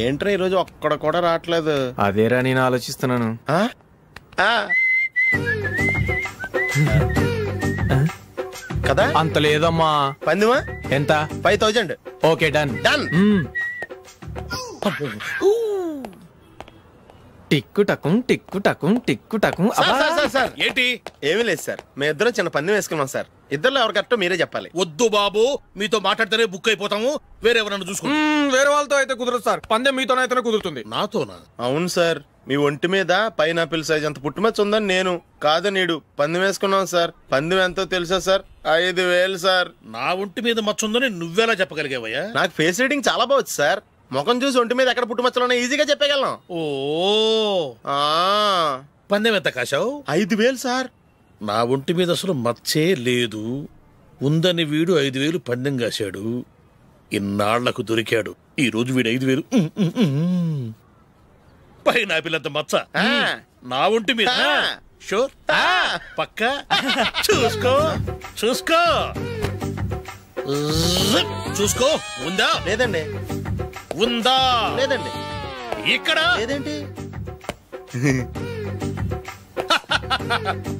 ఏంట్రా ఈరోజు ఒక్కడ కూడా రావట్లేదు. అదేరా నేను ఆలోచిస్తున్నాను. కదా అంత లేదమ్మా. పందిమా ఎంత? 5000. Okay done done. టిక్కు టకుం టిక్కు టకుం టిక్కు టకుం. సార్ ఏంటి? ఏమీ లేదు సార్, మేము ఇద్దరం చిన్న పందెం వేసుకున్నాం సార్. ఇద్దరు ఎవరు కరెక్టో మీరే చెప్పాలి. వద్దు బాబు, మీతో మాట్లాడితేనే బుక్ అయిపోతాము. వేరే ఎవరన్నా చూసుకుంటాం. వేరే వాళ్ళతో అయితే కుదరదు సార్, పందెం మీతోనైతేనే కుదురుతుంది. నాతోనా? అవును సార్, మీ ఒంటి మీద పైనాపిల్ సైజ్ అంత పుట్టుమచ్చ ఉందని నేను కాదు నీడు పందెం వేసుకున్నాం సార్. పందెం ఎంతో తెలుసా సార్? 5000 సార్. నా ఒంటి మీద మచ్చ ఉందని నువ్వెలా చెప్పగలిగావయ్యా? నాకు ఫేస్ రీడింగ్ చాలా బాగుంది సార్. ముఖం చూసి ఒంటి మీద ఎక్కడ పుట్టుమచ్చలో ఈజీగా చెప్పగలను. ఓ పందెం ఎంత కాశావు? 5000 సార్. నా ఒంటి మీద అసలు మచ్చే లేదు. ఉందని వీడు 5000 పందెం కాశాడు. ఇన్నాళ్లకు దొరికాడు. ఈ రోజు వీడు 5000. పైన పిల్లంత మచ్చ నా ఒంటి మీద. షూర్? పక్క చూసుకో చూసుకో చూసుకో. ఉందా? లేదండి. ఉందా? లేదండి. ఇక్కడ లేదేంటి?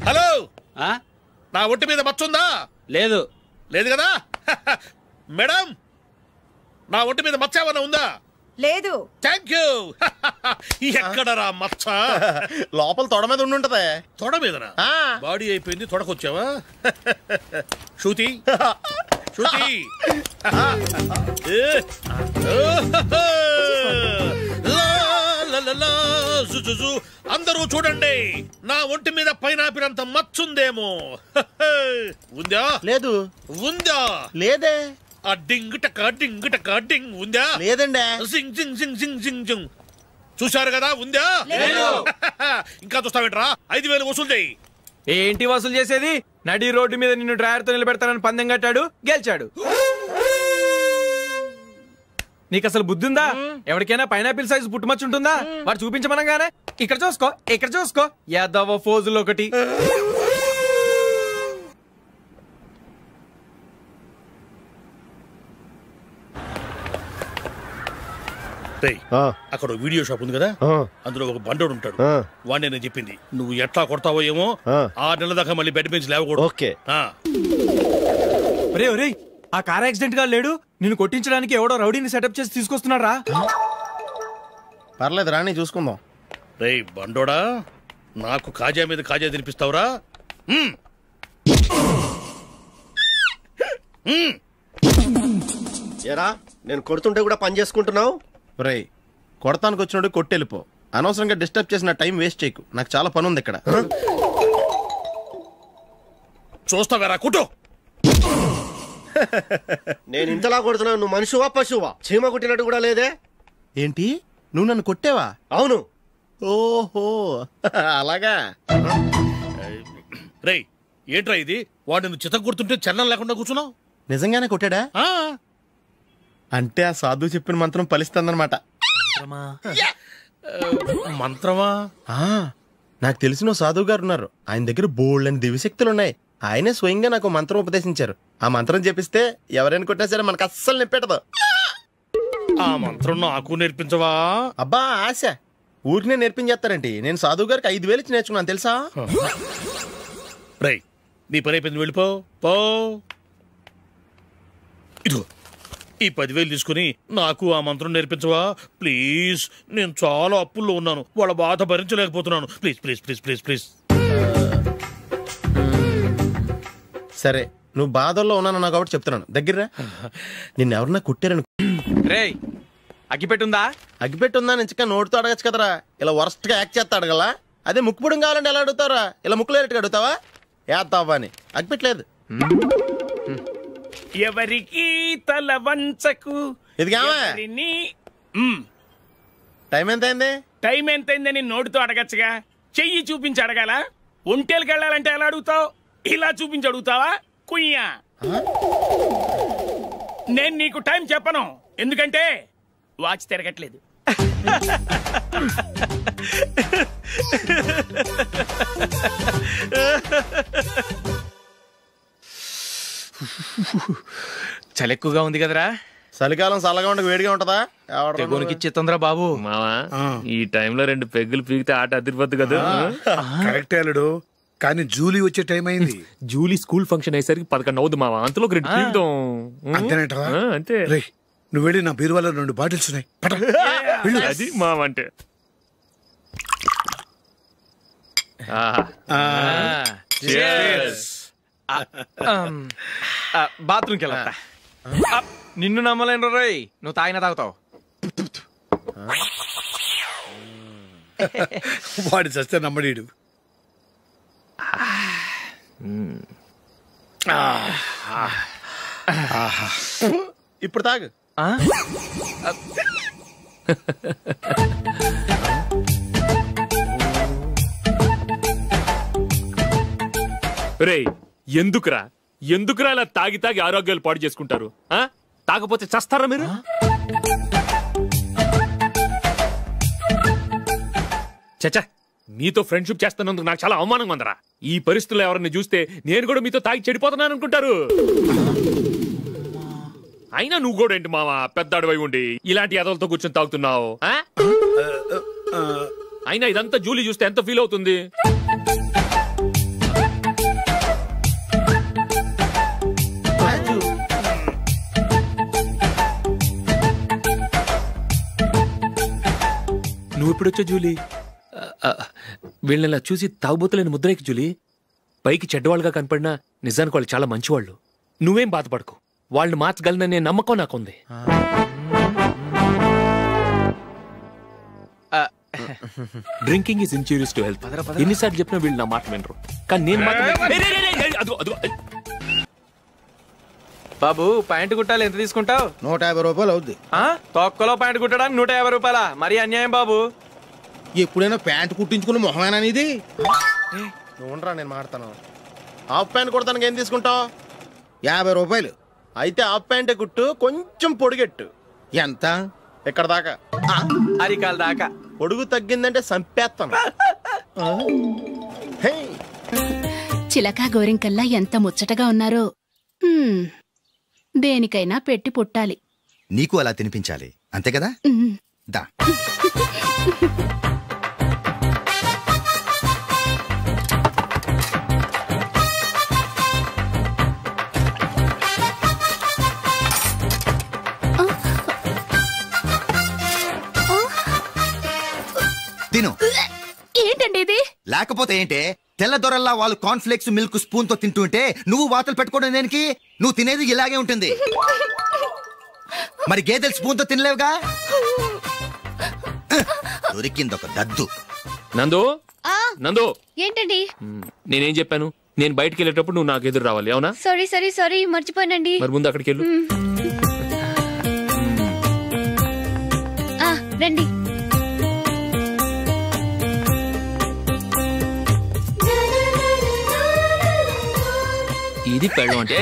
హలో, నా ఒంటి మీద మచ్చ ఉందా? లేదు. లేదు కదా? మేడం, నా ఒంటి మీద మచ్చ ఏమన్నా ఉందా? లేదు. Thank you. ఎక్కడరా మచ్చ? లోపల తొడ మీద ఉండుంటదే. తొడ మీదనా? బాడీ అయిపోయింది, తొడకొచ్చావా? శృతి శృతి, అందరూ చూడండి, నా ఒంటి మీద పైనాపిల్ అంత మచ్చుందేమో. ఉందా? లేదు. ఉందా? లేదే. ఆ డింగ్ టక డింగ్ టక డింగ్ ఉందా? లేదండి. సింగ్ సింగ్ సింగ్ సింగ్ సింగ్ సింగ్. చూశారు కదా? ఉందా? ఇంకా చూస్తావేంట్రా? 5000 వసూలు చేయి. ఏంటి వసూలు చేసేది? నడి రోడ్డు మీద నిన్ను డ్రైవర్తో నిలబెడతానని పందెం కట్టాడు, గెలిచాడు. నీకు అసలు బుద్ధి ఉందా? ఎవరికైనా పైనాపిల్ సైజ్ పుట్టుమచ్చు ఉంటుందా? వాడు చూపించమనగానే ఇక్కడ చూసుకో ఇక్కడ చూసుకో యాదవ ఫోజులు ఒకటి. అక్కడ వీడియో షాప్ ఉంది కదా, అందులో ఒక బండోడు ఉంటాడు. వాడిని నేను చెప్పింది. నువ్వు ఎట్లా కొడతావో ఏమో, 6 నెలల దాకా మళ్ళీ బెడ్ బెంచ్ లేవకూడదు. ఆ కార్ యాక్సిడెంట్ గా లేడు, నిన్ను కొట్టించడానికి ఎవడో రౌడీని సెటప్ చేసి తీసుకొస్తున్నారా? పర్లేదు రాని చూసుకుందాం. రే బండోడా, నాకు కాజా మీద కాజా తినిపిస్తావురా? ఏరా, నేను కొడుతుంటే కూడా పని చేసుకుంటున్నావు? రే, కొడతానికి వచ్చినోడు కొట్టెళ్ళిపో. అనవసరంగా డిస్టర్బ్ చేసిన టైం వేస్ట్ చేయకు. నాకు చాలా పని ఉంది ఇక్కడ. చూస్తావేరా కుట్టు. నేను ఇంతలా కొడుతున్నావు, నువ్వు మనుషువా పశువా? చీమ కుట్టినట్టు కూడా లేదే. ఏంటి, నువ్వు నన్ను కొట్టేవా? అవును. ఓహో అలాగా. రే ఏంట్రా ఇది? వాడు నువ్వు చిత్త కొడుతుంటే చలనం లేకుండా కూర్చున్నావు. నిజంగానే కొట్టాడా? అంటే ఆ సాధువు చెప్పిన మంత్రం ఫలిస్తుందన్నమాట. మంత్రమా? నాకు తెలిసిన సాధువు గారు ఉన్నారు. ఆయన దగ్గర బోల్డని దివ్యశక్తులు ఉన్నాయి. ఆయనే స్వయంగా నాకు మంత్రం ఉపదేశించారు. ఆ మంత్రం చెప్పిస్తే ఎవరైనా కొట్టినా సరే మనకు అస్సలు నిప్పెట్టదు. ఆ మంత్రం నాకు నేర్పించవా? అబ్బా ఆశ, ఊరినే నేర్పించేస్తారండి. నేను సాధువు గారికి 5000 ఇచ్చి నేర్చుకున్నాను తెలుసా? రై, నీ పని అయిపోయింది, వెళ్ళిపో పో. ఇదిగో ఈ 10,000 తీసుకుని నాకు ఆ మంత్రం నేర్పించవా ప్లీజ్? నేను చాలా అప్పుల్లో ఉన్నాను, వాళ్ళ బాధ భరించలేకపోతున్నాను. Please please please please please. సరే, నువ్వు బాధల్లో ఉన్నాను కాబట్టి చెప్తున్నాను. దగ్గర నిన్నెవరన్నా కొట్టారని. రేయ్, అగ్గిపెట్టుందా? అగ్గిపెట్టుందా నుంచి నోటితో అడగచ్చు కదరా. ఇలా వరస్ట్ గా యాక్ట్ చేస్తా అడగలా. అదే ముక్కుపుడం కావాలంటే ఎలా అడుగుతారా? ఇలా ముక్కులేటట్టుగా అడుగుతావా? ఏత్తావా అని. అగ్గిపెట్టలేదు. ఎవరికి తల వంచకు. ఇది టైం ఎంత అయింది? టైం ఎంతైందని నోటితో అడగచ్చుగా, చెయ్యి చూపించి అడగాల? ఒంటేలకు వెళ్ళాలంటే ఎలా అడుగుతావు? ఇలా చూపించి అడుగుతావా? కుయ్యా, నేను నీకు టైం చెప్పను, ఎందుకంటే వాచ్ తిరగట్లేదు. చలి ఎక్కువగా ఉంది కదరా? చలికాలం చల్లగా ఉండక వేడిగా ఉంటదా? తెగోనికి చిత్తంద్రా బాబు. మావా ఈ టైంలో 2 పెగ్గులు పీకితే ఆట అదిరిపోద్దు కదా. కరెక్ట్ అల్లుడు, కానీ జూలీ వచ్చే టైం అయింది. జూలీ స్కూల్ ఫంక్షన్ అయ్యేసరికి 11 అవుద్ది మావా, అంతలో 2 పీకుదాం. అంతేనేటవా? అంతే. రే నువ్వు వెళ్ళి నా బీరువాలో 2 బాటిల్స్ ఉన్నాయి, పట. వెళ్ళు. అది మావా అంటే. బాత్రూమ్కి వెళ్ళా. నిన్ను నమ్మలేను రోయ్, నువ్వు తాగినా తాగుతావు. వాడి చస్తే నమ్మడీడు. ఇప్పుడు తాగు. రేయ్ ఎందుకురా ఇలా తాగి తాగి ఆరోగ్యాలు పాడు చేసుకుంటారు? తాగపోతే చస్తారా మీరు? చచ్చా, మీతో ఫ్రెండ్షిప్ చేస్తున్నందుకు నాకు చాలా అవమానంగా ఉందరా. ఈ పరిస్థితుల్లో ఎవరిని చూస్తే నేను కూడా మీతో తాగి చెడిపోతున్నాను అనుకుంటారు. అయినా నువ్వు కూడా ఏంటి మావా, పెద్ద అడవై ఉండి ఇలాంటి ఎదలతో కూర్చొని తాగుతున్నావు? అయినా ఇదంతా జూలీ చూస్తే ఎంత ఫీల్ అవుతుంది? నువ్వు ఎప్పుడొచ్చా జూలీ? వీళ్ళని చూసి తాగుబోతులేని ముద్రేకి జూలీ. పైకి చెడ్డవాళ్ళుగా కనపడినా నిజానికి వాళ్ళు చాలా మంచివాళ్ళు. నువ్వేం బాధపడకు, వాళ్ళని మార్చగలననే నమ్మకం నాకుంది. Drinking is injurious to health. ఎన్నిసార్లు చెప్పినా వీళ్ళు నా మాట వినరు, కానీ నేను మాత్రం. బాబు ప్యాంటు కుట్టాలి, ఎంత తీసుకుంటావు? 150 రూపాయలు అవుద్ది. తొక్కలో ప్యాంటు కుట్టడానికి 150 రూపాయలా? మరి అన్యాయం బాబు. ఎప్పుడైనా ప్యాంటు కుట్టించుకున్న మొహమేనా ఇది? నువ్వురా, నేను మాడతాను. హాఫ్ ప్యాంట్ కుడతానికి ఏం తీసుకుంటావు? 50 రూపాయలు. అయితే హాఫ్ ప్యాంటే కుట్టు, కొంచెం పొడిగెట్టు. ఎంత? ఎక్కడ దాకా? అరికాల దాకా. పొడుగు తగ్గిందంటే సంపేస్తాను. చిలకా గోరింకల్లా ఎంత ముచ్చటగా ఉన్నారో. దేనికైనా పెట్టి పుట్టాలి. నీకు అలా తినిపించాలి, అంతే కదా? దా. తిను. ఏంటండి ఇది? లేకపోతే ఏంటే, తెల్లదొరల్లా వాళ్ళు కార్న్ఫ్లేక్స్ మిల్క్ స్పూన్ తో తింటుంటే నువ్వు వాతలు పెట్టుకోవడం దేనికి? నువ్వు తినేది ఇలాగే ఉంటుంది. మరి గేదెలు స్పూన్ తో తినలేవుగా. దొరికింది ఒక దద్దు. నందు, నందు, ఏంటండి? నేనేం చెప్పాను? నేను బయటికి వెళ్ళేటప్పుడు నువ్వు నాకు ఎదురు రావాలి, అవునా? సారీ మర్చిపోయానండి. మరి ముందు అక్కడికి వెళ్ళు. రండి. ఇది పెళ్ళం అంటే.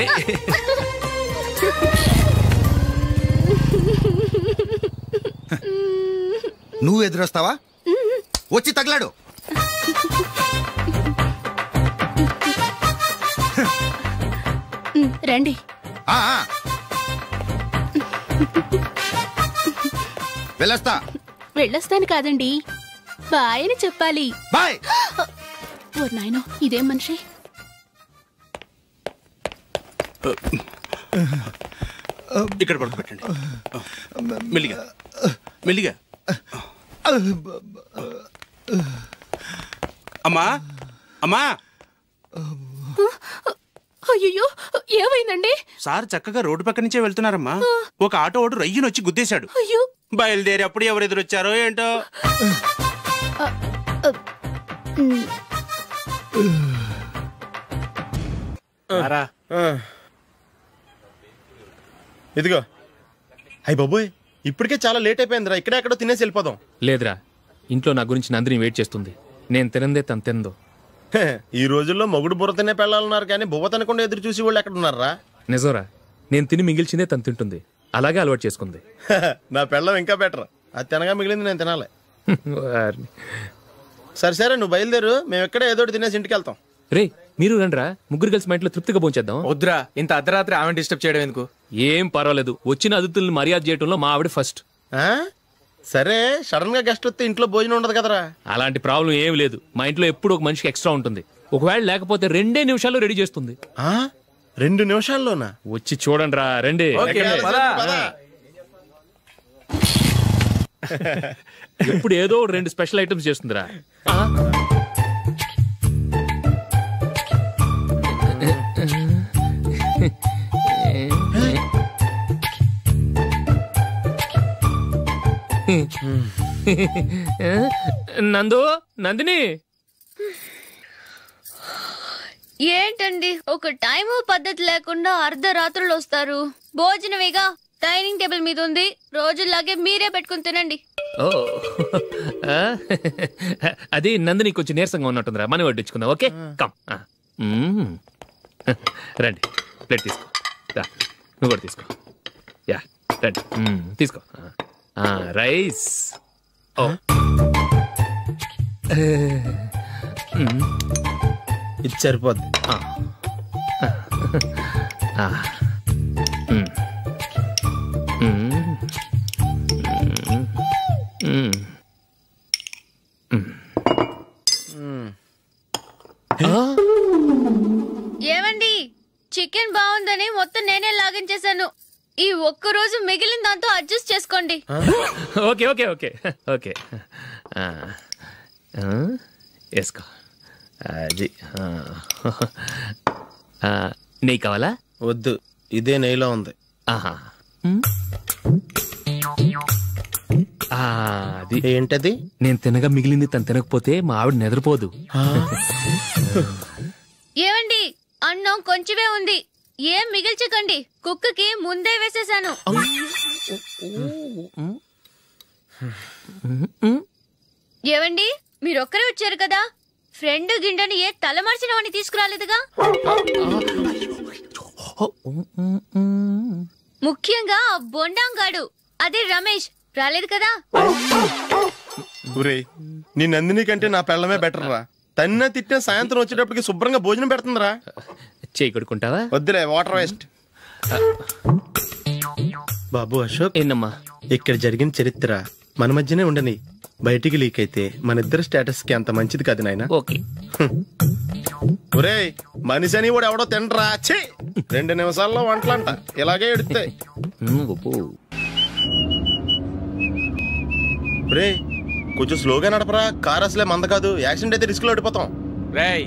నువ్వు ఎదురొస్తావా? వచ్చి తగలాడు. రండి. వెళ్ళొస్తాను కాదండి, బాయ్ అని చెప్పాలి. బాయ్. ఓ నాయనో, ఇదేం మనిషి? ఇక్కడ పడుకోబెట్టండి. మెల్లిగా మెల్లిగా. అమ్మా అమ్మా. అయ్యో, ఏమైందండి? సార్ చక్కగా రోడ్డు పక్క నుంచే వెళ్తున్నారమ్మా. ఒక ఆటో ఓడు రయ్యను వచ్చి గుద్దేశాడు. అయ్యో. బయలుదేరి అప్పుడు ఎవరు ఎదురొచ్చారో ఏంటో. ఇదిగో. అయ్య బాబోయ్, ఇప్పటికే చాలా లేట్ అయిపోయిందిరా. ఇక్కడే ఎక్కడో తినేసి వెళ్ళిపోదాం. లేదురా, ఇంట్లో నా గురించి నందిని వెయిట్ చేస్తుంది. నేను తినందే తను తిందో. ఈ రోజుల్లో మొగుడు బుర్ర తినే పెళ్ళాలన్నారు, కానీ బువ్వ తినకుండా ఎదురు చూసి వాళ్ళు ఎక్కడ ఉన్నారా? నిజంరా, నేను తిని మిగిల్చిందే తను తింటుంది. అలాగే అలవాటు చేసుకుంది. నా పెళ్ళం ఇంకా బెటర్. అది తినగా మిగిలింది నేను తినాలి. సరే నువ్వు బయలుదేరు, మేము ఎక్కడ ఏదో తినేసి ఇంటికి వెళ్తాం. రే, మీరు రండిరా, ముగ్గురు కలిసి మా ఇంట్లో తృప్తిగా పోంచేద్దాం. వద్దురా, ఇంత అర్ధరాత్రి ఆమె డిస్టర్బ్ చేయడం ఎందుకు? ఏం పర్వాలేదు, వచ్చిన అతిథుల్ని మర్యాద చేయడంలో మా ఆవిడ ఫస్ట్. సరే, సడన్ గా గెస్ట్ వస్తే ఇంట్లో భోజనం ఉండదు కదరా. అలాంటి ప్రాబ్లం ఏం లేదు. మా ఇంట్లో ఎప్పుడు ఒక మనిషికి ఎక్స్ట్రా ఉంటుంది. ఒకవేళ లేకపోతే 2 నిమిషాల్లో రెడీ చేస్తుంది. 2 నిమిషాల్లోనా? వచ్చి చూడండి రా, రండి. ఇప్పుడు ఏదో 2 స్పెషల్ ఐటమ్స్ చేస్తుందిరా. నందిని ఏంటండి ఒక టైము పద్ధతి లేకుండా అర్ధరాత్రులు వస్తారు? భోజనమేగా డైనింగ్ టేబుల్ మీద ఉంది, రోజులాగే మీరే పెట్టుకుని తినండి. ఓ అది నందిని కొంచెం నీరసంగా ఉన్నట్టుందిరా, మనం వడ్డించుకుందాం. Okay come. రండి, ప్లేట్ తీసుకో. నువ్వు కూడా తీసుకో. యా రండి, తీసుకో. రైస్. ఓ ఇది సరిపోద్ది. ఏమండి, చికెన్ బాగుందని మొత్తం నేనే లాగించేశాను. ఈ ఒక్కరోజు మిగిలిన దాంతో అడ్జస్ట్ చేసుకోండి. ఓకే ఓకే ఓకే ఓకే వేసుకో. అది నెయ్యి కావాలా? వద్దు, ఇదే నెయ్యిలో ఉంది. ఆహా, అది ఏంటది? నేను తినగా మిగిలింది తను తినకపోతే మా ఆవిడ నిద్రపోదు. ఏమండి, అన్నం కొంచెమే ఉంది, ఏం మిగిల్చకండి. కుక్కకి ముందే వేసేసాను. ఏవండి, మీరొక్కరే వచ్చారు కదా, ఫ్రెండ్ గిండెని ఏ తలమార్చిన వాడిని తీసుకురాలేదుగా? ముఖ్యంగా బొండాంగాడు, అదే రమేష్ రాలేదు కదా? నీ నందిని కంటే నా పెళ్ళమే బెటర్ రా. తన్న తిట్టిన సాయంత్రం వచ్చేటప్పటికి శుభ్రంగా భోజనం పెడుతుందిరా. చేయి కొడుకుంటావా? వద్దులే, వాటర్ వేస్ట్. బాబు అశోక్, ఏంటమ్మా ఇక్కడ జరిగిన చరిత్ర మన మధ్యనే ఉండని, బయటికి లీక్ అయితే మన ఇద్దరు స్టేటస్ కి అంత మంచిది కాదు నాయన. ఓకే. ఒరేయ్, మనిషి అని కూడా ఎవడో తినరా. 2 నిమిషాల్లో వంటలంట, ఇలాగే ఎడితే. రే, కొంచెం స్లోగా నడపరా, కార్ అసలే మంద కాదు. యాక్సిడెంట్ అయితే రిస్క్ లో ఓడిపోతాం. రేయ్,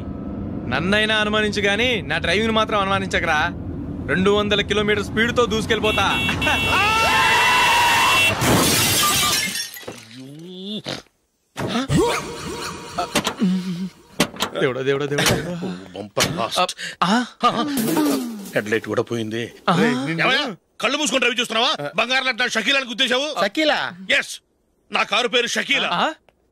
నన్నైనా అనుమానించు గాని నా డ్రైవింగ్ మాత్రం అనుమానించకరా. 200 కిలోమీటర్ స్పీడ్ తో దూసుకెళ్ళిపోతా. దేవుడా దేవుడా దేవుడా, హెడ్ లైట్ కూడా పోయింది. కళ్ళు మూసుకొని రవి చూస్తున్నావా? బంగారం లాంటి షకీలాని గుర్తించావు? షకీలా? ఎస్, నా కారు పేరు Shakeela.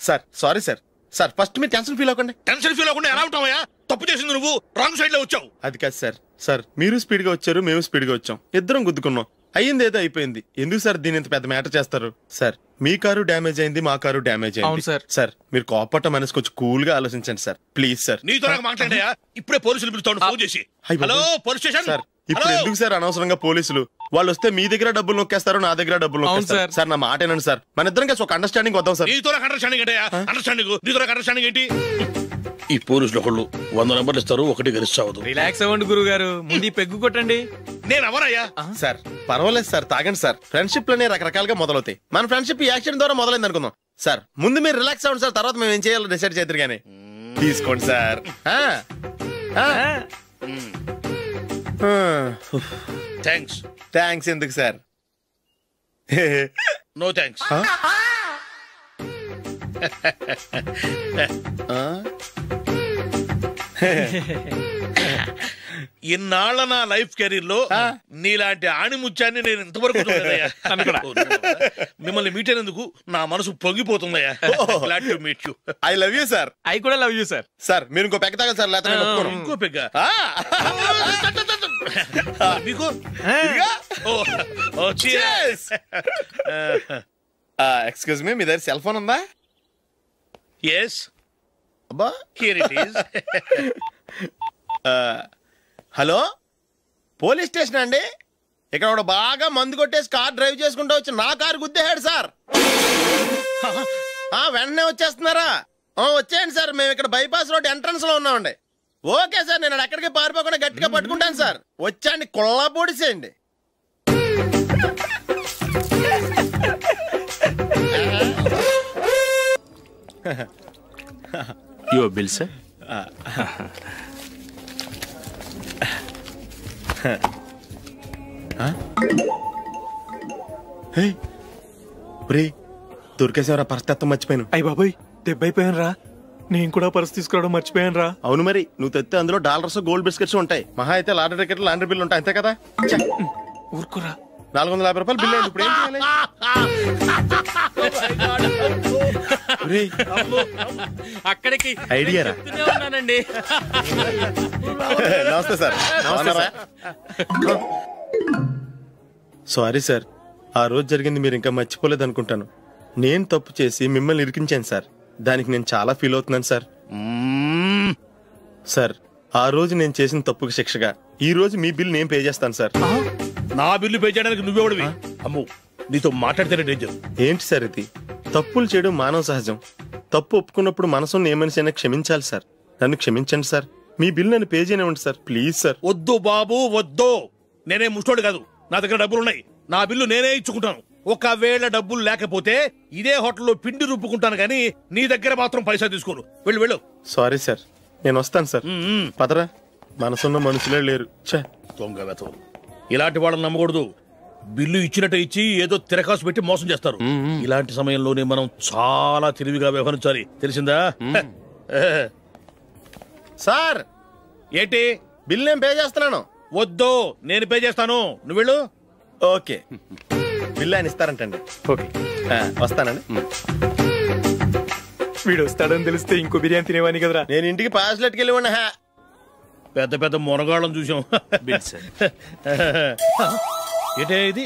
Sir sorry sir. Sir first మీరు టెన్షన్ ఫీల్ అవ్వకండి. టెన్షన్ ఫీల్ అవ్వకుండా ఎలా ఉంటావయ్యా? తప్పు చేసింది నువ్వు, రాంగ్ సైడ్ లో వచ్చావు. అది కాదు సార్. సార్ మీరు స్పీడ్ గా వచ్చారు, మేము స్పీడ్ గా వచ్చాం, ఇద్దరం గుద్దుకున్నాం. అయ్యింది ఏదో అయిపోయింది. ఎందుకు సార్ దీని ఇంత పెద్ద మ్యాటర్ చేస్తారు? సార్ మీ కారు డ్యామేజ్ అయింది, మా కారు డ్యామేజ్ అయింది. సార్ మీరు కోపట్ట మనసు కొంచెం కూల్ గా ఆలోచించండి సార్, ప్లీజ్ సార్. నీతో మాట్లాడయా? ఇప్పుడే పోలీసులు పిలుస్తాను, ఫోన్ చేసి. Hello police station. సార్ ఇప్పుడు ఎందుకు సార్ అనవసరంగా పోలీసులు? వాళ్ళు వస్తే మీ దగ్గర డబ్బులు నొక్కేస్తారు, నా దగ్గర డబ్బులు నొక్కేస్తారు. సార్ నా మాట ఏనండి సార్, మన ఇద్దరం కలిసి ఒక అండర్స్టాండింగ్ వద్దాం సార్. నీతో అండర్స్టాండింగ్ ఏంటయ్యా? అండర్స్టాండింగ్ నీతో అండర్స్టాండింగ్ ఏంటి? ఈ పోలీసులు ఒకళ్ళు 100 నెంబర్లు ఇస్తారు, ఒకటి గెలిచావదు. రిలాక్స్ అవ్వండి గురువు గారు, ముందు పెగ్గు కొట్టండి. నేను ఎవరయ్యా? సార్ పర్వాలేదు సార్, తాగండి సార్. ఫ్రెండ్షిప్ లోనే రకరకాలుగా మొదలవుతాయి. మన ఫ్రెండ్షిప్ ఈ యాక్సిడెంట్ ద్వారా మొదలైంది అనుకుందాం. సార్ ముందు మీరు రిలాక్స్ అవ్వండి సార్, తర్వాత మేము ఏం చేయాలో డిసైడ్ చేద్దరు గానీ. తీసుకోండి సార్. థ్యాంక్స్. థ్యాంక్స్ ఎందుకు సార్? No thanks. ఇన్నాళ్ళ నా లైఫ్ కెరీర్ లో నీలాంటి ఆణిముత్యాన్ని నేను ఇంతవరకు చూడలేదయ్యా. మిమ్మల్ని మీట్ అయినందుకు నా మనసు పొంగిపోతుందయ్యా. Glad to meet you. I love you sir. I కూడా లవ్ యూ సార్. సార్ మీరు ఇంకో పెగ్గ తాగండి సార్, లేకపోతే ఇంకో పెగ్గ మీకు. ఎక్స్క్యూజ్ మీ, మీ దగ్గర సెల్ ఫోన్ ఉందా? ఎస్. అబ్బా here it is. Hello, police station అండి? ఇక్కడ ఒక బాగా మందు కొట్టేసి కార్ డ్రైవ్ చేసుకుంటూ వచ్చి నా కారు గుద్దేశాడు సార్. వెంటనే వచ్చేస్తున్నారా? వచ్చేయండి సార్, మేము ఇక్కడ బైపాస్ రోడ్ ఎంట్రన్స్ లో ఉన్నామండి. ఓకే సార్, నేను ఎక్కడికి పారిపోకుండా గట్టిగా పట్టుకుంటాను సార్. వచ్చాండి, కుళ్ళా పొడిసేయండి. Your bill, sir. దొరికేసేవరా, పరిస్థితి మర్చిపోయాను. అయ్య బాబాయ్, దెబ్బైపోయాను రా. నేను కూడా పర్స్ తీసుకురావడం మర్చిపోయాను రా. అవును మరి, నువ్వు తెస్తే అందులో డాలర్స్, గోల్డ్ బిస్కెట్స్ ఉంటాయి. మహా అయితే లాటరీ టికెట్, లాండ్రీ బిల్లు ఉంటాయి, అంతే కదా? ఊరుకురా. 450 రూపాయలు బిల్లు అయింది. ఇప్పుడు ఏం చేయాలి? అక్కడికి ఐడియా రా. ఉన్నానండి. నమస్తే సార్. సారీ సార్, ఆ రోజు జరిగింది మీరు ఇంకా మర్చిపోలేదు అనుకుంటాను. నేను తప్పు చేసి మిమ్మల్ని ఇరికించాను సార్. దానికి నేను చాలా ఫీల్ అవుతున్నాను సార్. సార్, ఆ రోజు నేను చేసిన తప్పుకి శిక్షగా ఈ రోజు మీ బిల్ నేను పే చేస్తాను సార్. నా బిల్లు పే చేయడానికి నువ్వెవడివి? అమ్మో, నీతో మాట్లాడితేనే డేంజర్. ఏంటి సార్ ఇది? తప్పులు చేయడం మానవ సహజం. తప్పు ఒప్పుకున్నప్పుడు మనసుని ఏ మనిషి అయినా క్షమించాలి సార్. నన్ను క్షమించండి సార్. మీ బిల్ నన్ను పే చేయనివ్వండి సార్, ప్లీజ్ సార్. వద్దు బాబు, వద్దు. నేనే ముష్టోడు కాదు, నా దగ్గర డబ్బులున్నాయి. నా బిల్లు నేనే ఇచ్చుకుంటాను. ఒకవేళ డబ్బులు లేకపోతే ఇదే హోటల్లో పిండి రుబ్బుకుంటాను, కానీ నీ దగ్గర మాత్రం పైసా తీసుకోను. వెళ్ళు వెళ్ళు. సారీ సార్, నేను వస్తాను సార్. పదరా, మనసున్న మనుషులే లేరు. దొంగ వెతవు. ఇలాంటి వాళ్ళని నమ్మకూడదు. బిల్లు ఇచ్చినట్టు ఇచ్చి ఏదో తిరకాసు పెట్టి మోసం చేస్తారు. ఇలాంటి సమయంలోనే మనం చాలా తెలివిగా వ్యవహరించాలి, తెలిసిందా? సార్, ఏంటి? బిల్ నేను పే చేస్తున్నాను. వద్దు, నేను పే చేస్తాను, నువ్వు వెళ్ళు. ఓకే, బిల్ ఆయన ఇస్తారంటండి. ఓకే, వస్తానండి. వీడు వస్తాడని తెలిస్తే ఇంకో బిర్యానీ తినేవాని కదరా. నేను ఇంటికి పాస్లెట్కి వెళ్ళి ఉన్నా. పెద్ద పెద్ద మునగాళ్ళం చూసాం. ఏంటే ఇది?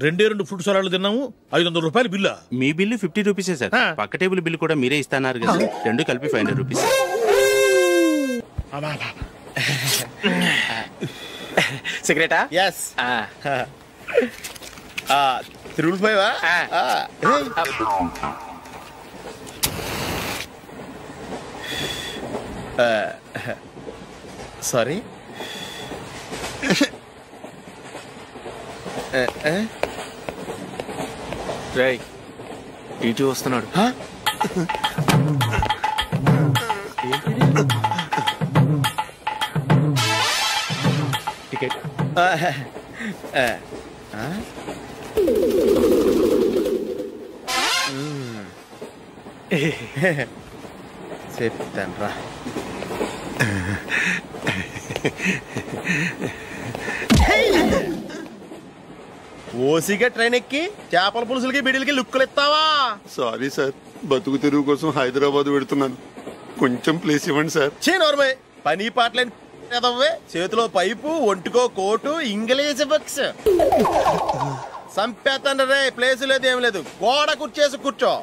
2 ఫ్రూట్ సలాడ్లు తిన్నాము, 500 రూపాయలు బిల్లా? మీ బిల్లు 50 రూపీసే సార్. పక్క టేబుల్ బిల్లు కూడా మీరే ఇస్తాన్నారు కదా, 2 కలిపి 500 రూపీస్. సిగరెటా? ఎస్. 3 సారీ. రేయ్, ఇటు వస్తున్నాడు. టికెట్. చెప్తాను రా. ఓసిగా ట్రైన్ ఎక్కి చేపల పులుసులకి బిడిలకి లుక్కులు ఇస్తావా? సారీ సార్, బతుకు తెరువు కోసం హైదరాబాద్ పెడుతున్నాను, కొంచెం ప్లేస్ ఇవ్వండి సార్. నోర్మే, పని పాటలేని చేతిలో పైపు, ఒంటికో కోటు, ఇంగ్లీష్ బుక్స్. సంపేతండ్రే, ప్లేస్ లేదు ఏం లేదు, గోడ కుర్చేసి కూర్చో.